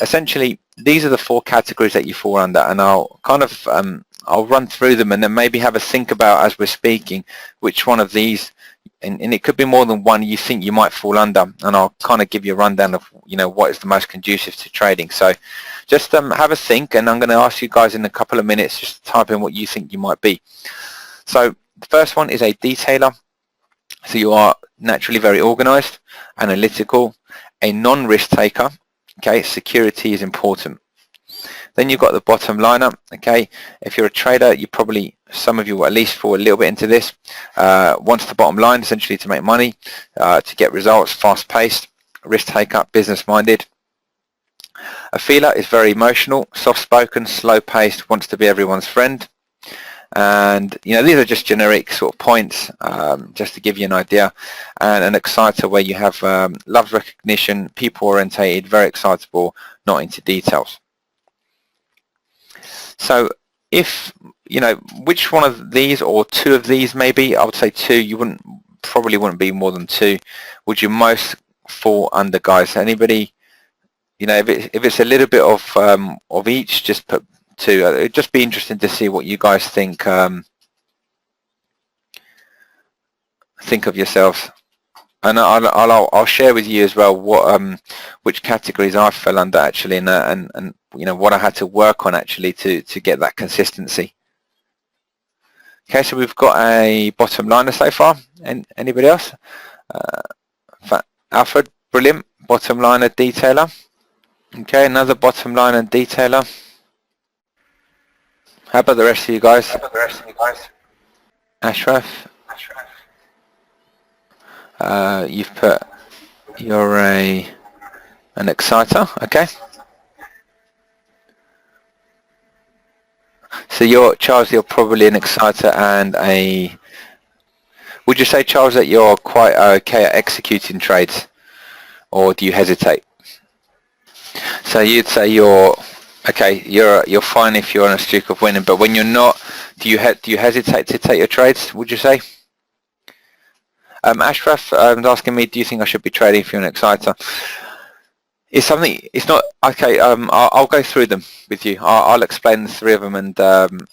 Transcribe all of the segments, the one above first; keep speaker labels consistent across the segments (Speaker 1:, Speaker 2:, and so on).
Speaker 1: essentially these are the 4 categories that you fall under, and I'll kind of I'll run through them and then maybe have a think about as we're speaking which one of these, and it could be more than one, you think you might fall under, and I'll kind of give you a rundown of what is the most conducive to trading. So just have a think, and I'm going to ask you guys in a couple of minutes just to type in what you think you might be. So the first one is a detailer. So you are naturally very organized, analytical, a non-risk taker. Okay, security is important. Then you've got the bottom liner. Okay, if you're a trader, you probably, some of you will at least fall a little bit into this. Wants the bottom line essentially to make money, to get results, fast-paced, risk taker, business-minded. A feeler is very emotional, soft-spoken, slow-paced, wants to be everyone's friend. And these are just generic sort of points, just to give you an idea. And an exciter, where you have loves recognition, people orientated, very excitable, not into details. So if which one of these, or 2 of these maybe, I would say 2, you probably wouldn't be more than 2, would you most fall under, guys? Anybody, if it's a little bit of each, just put 2. It'd just be interesting to see what you guys think of yourselves, and I'll share with you as well what which categories I fell under actually, and what I had to work on actually to get that consistency. Okay, so we've got a bottom liner so far. And anybody else? Alfred, brilliant. Bottom liner detailer. Okay, another bottom liner detailer. How about the rest of you guys? Ashraf, you've put, you're an exciter. Okay. So Charles, you're probably an exciter and a... Would you say, Charles, that you're quite okay at executing trades, or do you hesitate? So you'd say you're okay. You're fine if you're on a streak of winning, but when you're not, do you hesitate to take your trades? Would you say? Ashraf was asking me, do you think I should be trading if you're an exciter? It's something. It's not okay. I'll go through them with you. I'll explain the 3 of them, and the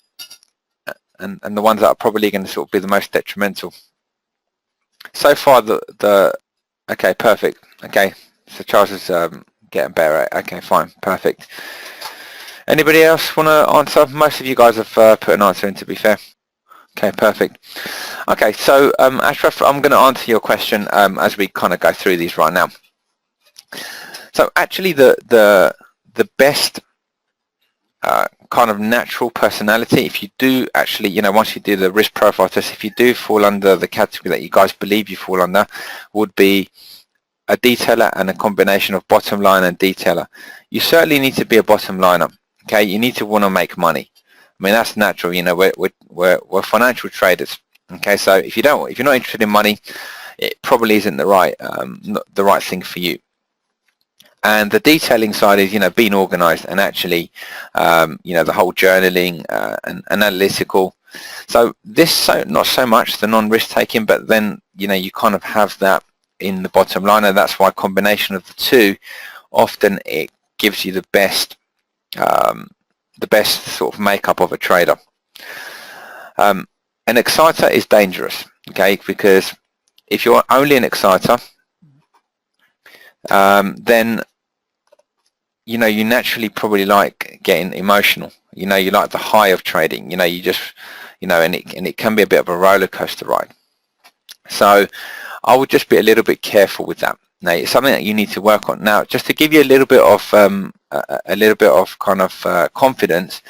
Speaker 1: ones that are probably going to sort of be the most detrimental. So far, okay, perfect. Okay, so Charles is getting better. Okay, fine, perfect. Anybody else want to answer? Most of you guys have put an answer in, to be fair. Okay, perfect. Okay, so Ashraf, I'm going to answer your question as we kind of go through these right now. So actually, the best kind of natural personality, if you do actually, once you do the risk profile test, if you do fall under the category that you guys believe you fall under, would be a detailer and a combination of bottom line and detailer. You certainly need to be a bottom liner. Okay, you need to want to make money. I mean, that's natural. We're financial traders. Okay, so if you're not interested in money, it probably isn't the right thing for you. And the detailing side is, being organized and actually, the whole journaling and analytical. So this, not so much the non-risk taking, but then, you kind of have that in the bottom line, and that's why a combination of the 2, often it gives you the best sort of makeup of a trader. An exciter is dangerous, okay, because if you're only an exciter, then you naturally probably like getting emotional. You like the high of trading. You just and it can be a bit of a roller coaster ride. So I would just be a little bit careful with that. Now, it's something that you need to work on. Now, just to give you a little bit of kind of confidence,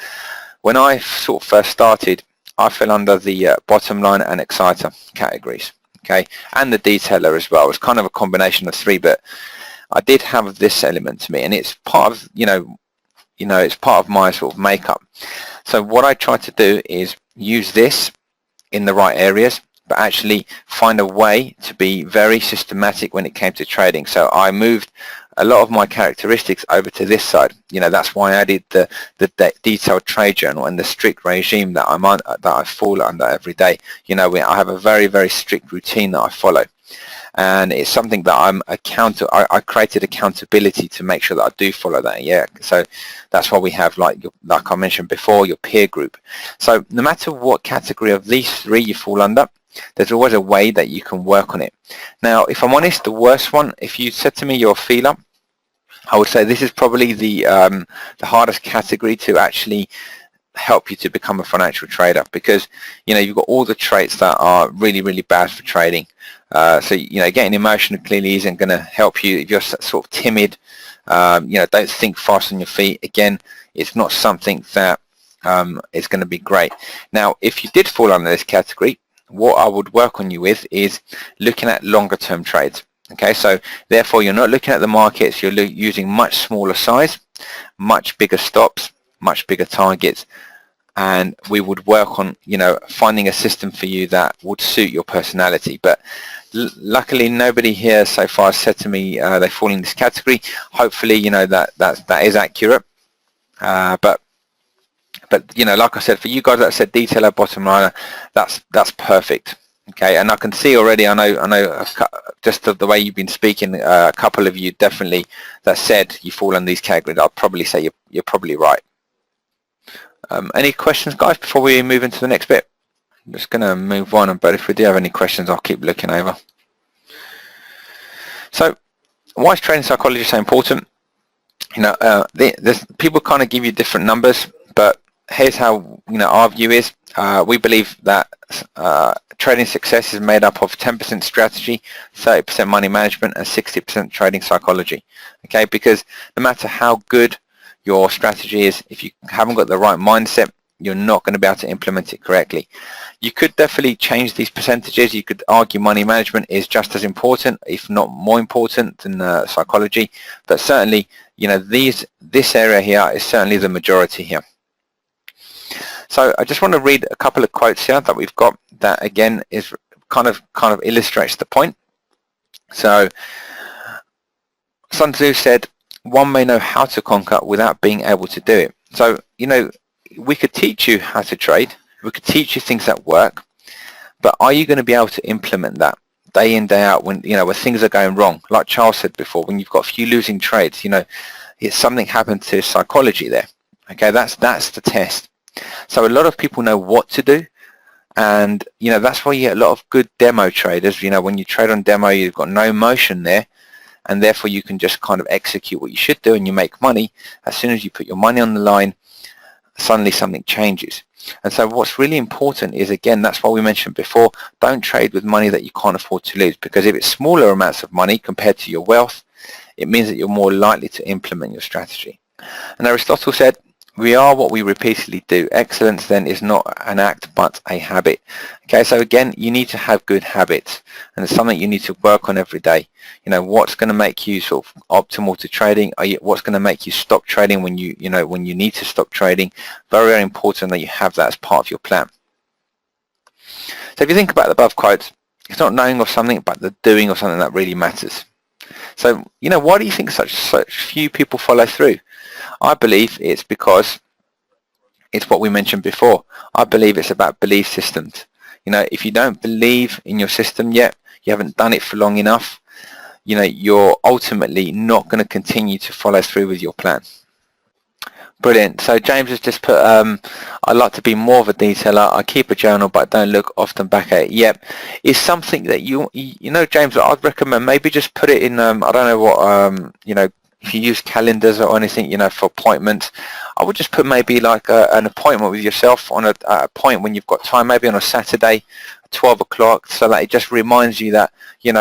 Speaker 1: when I sort of first started, I fell under the bottom line and exciter categories. Okay, and the detailer as well. It's kind of a combination of 3, but I did have this element to me, and it's part of it's part of my sort of makeup. So what I try to do is use this in the right areas, but actually find a way to be very systematic when it came to trading. So I moved a lot of my characteristics over to this side. That's why I added the detailed trade journal and the strict regime that I fall under every day. I have a very, very strict routine that I follow. and it's something that I created accountability to make sure that I do follow that. Yeah, so that's why we have, like I mentioned before, your peer group. So no matter what category of these three you fall under, there's always a way that you can work on it. Now, if I'm honest, the worst one, if you said to me you're a feeler, I would say this is probably the hardest category to actually help you to become a financial trader, because you've got all the traits that are really, really bad for trading. So getting emotional clearly isn't going to help you. If you're sort of timid, don't think fast on your feet. Again, it's not something that is going to be great. Now, if you did fall under this category, what I would work on you with is looking at longer term trades. Okay, so therefore you're not looking at the markets, you're using much smaller size, much bigger stops, much bigger targets, and we would work on finding a system for you that would suit your personality. But luckily nobody here so far has said to me they fall in this category. Hopefully that is accurate, but like I said, for you guys that said detailer, bottom liner, that's perfect. Okay, and I can see already, I know just the way you've been speaking, a couple of you definitely that said you fall in these categories. I'll probably say you're probably right. Any questions, guys, before we move into the next bit? I'm just going to move on, but if we do have any questions, I'll keep looking over. So, why is trading psychology so important? People kind of give you different numbers, but here's how our view is. We believe that trading success is made up of 10% strategy, 30% money management, and 60% trading psychology. Okay, because no matter how good your strategy is, if you haven't got the right mindset, you're not going to be able to implement it correctly. You could definitely change these percentages. You could argue money management is just as important, if not more important, than psychology. But certainly, this area here is certainly the majority here. So I just want to read a couple of quotes here that we've got that again is kind of illustrates the point. So Sun Tzu said, "One may know how to conquer without being able to do it." So we could teach you how to trade, we could teach you things that work, but are you going to be able to implement that day in, day out when when things are going wrong? Like Charles said before, when you've got a few losing trades, it's something happened to psychology there. Okay, that's the test. So a lot of people know what to do, and that's why you get a lot of good demo traders. When you trade on demo, you've got no emotion there, and therefore you can just kind of execute what you should do and you make money. As soon as you put your money on the line, suddenly something changes. And so what's really important is, again, that's why we mentioned before, don't trade with money that you can't afford to lose, because if it's smaller amounts of money compared to your wealth, it means that you're more likely to implement your strategy. And Aristotle said, "We are what we repeatedly do. Excellence then is not an act but a habit." Okay, so again, you need to have good habits, and it's something you need to work on every day. What's going to make you sort of optimal to trading? What's going to make you stop trading when you need to stop trading? Very, very important that you have that as part of your plan. So if you think about the above quotes, it's not knowing of something but the doing of something that really matters. So why do you think such few people follow through? I believe it's because it's what we mentioned before. I believe it's about belief systems. If you don't believe in your system yet, you haven't done it for long enough, you're ultimately not going to continue to follow through with your plan. Brilliant. So James has just put, I'd like to be more of a detailer. I keep a journal but don't look often back at it. Yep. It's something that James, I'd recommend maybe just put it in, I don't know what, if you use calendars or anything, for appointments, I would just put maybe like an appointment with yourself on a point when you've got time, maybe on a Saturday, 12 o'clock, so that it just reminds you that, you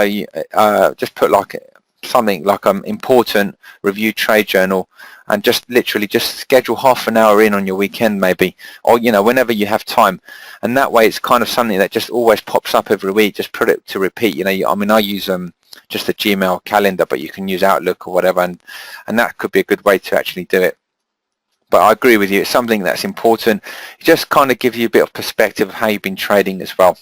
Speaker 1: just put like something like important review trade journal, and just literally just schedule half an hour in on your weekend maybe, or whenever you have time, and that way it's kind of something that just always pops up every week. Just put it to repeat. I use just a Gmail calendar, but you can use Outlook or whatever, and that could be a good way to actually do it. But I agree with you, it's something that's important. It just kind of gives you a bit of perspective of how you've been trading as well.